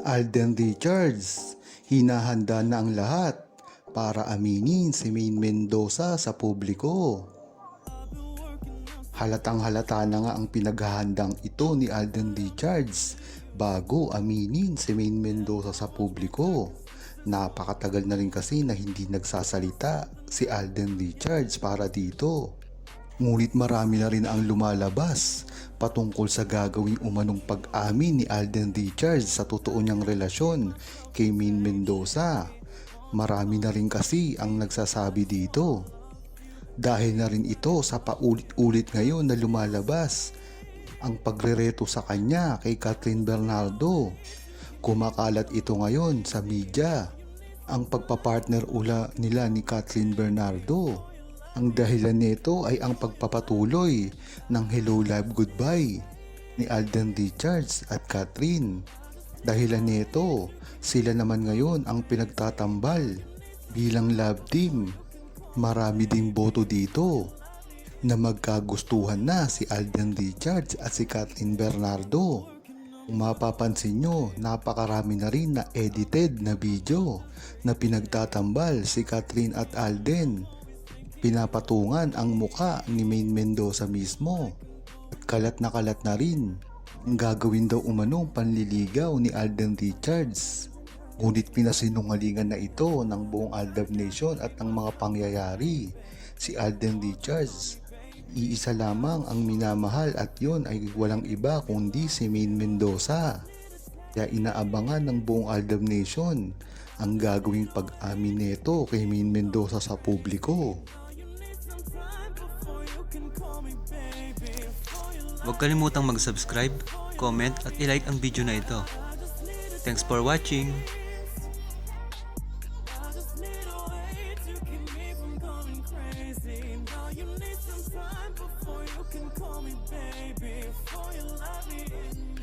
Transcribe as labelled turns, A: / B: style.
A: Alden Richards, hinahanda na ang lahat para aminin si Maine Mendoza sa publiko. Halatang halata na nga ang pinaghahandang ito ni Alden Richards bago aminin si Maine Mendoza sa publiko. Napakatagal na rin kasi na hindi nagsasalita si Alden Richards para dito. Ngunit marami na rin ang lumalabas patungkol sa gagawing umanong pag-amin ni Alden Richards sa totoo niyang relasyon kay Maine Mendoza. Marami na rin kasi ang nagsasabi dito. Dahil na rin ito sa paulit-ulit ngayon na lumalabas ang pagrereto sa kanya kay Kathryn Bernardo. Kumakalat ito ngayon sa media, ang pagpapartner ula nila ni Kathryn Bernardo. Ang dahilan nito ay ang pagpapatuloy ng Hello Love Goodbye ni Alden Richards at Kathryn. Dahilan nito, sila naman ngayon ang pinagtatambal bilang love team. Marami ding boto dito na magkagustuhan na si Alden Richards at si Kathryn Bernardo. Kung mapapansin nyo, napakarami na rin na edited na video na pinagtatambal si Kathryn at Alden. Pinapatungan ang muka ni Maine Mendoza mismo. At kalat na rin ang gagawin daw umanong panliligaw ni Alden Richards. Ngunit pinasinungalingan na ito ng buong Aldab Nation at ng mga pangyayari. Si Alden Richards, iisa lamang ang minamahal at yon ay walang iba kundi si Maine Mendoza. Kaya inaabangan ng buong Aldab Nation ang gagawing pag-amin nito kay Maine Mendoza sa publiko.
B: Huwag kalimutang mag-subscribe, comment at i-like ang video na ito. Thanks for watching!
C: You need some time before you can call me baby, before you love me.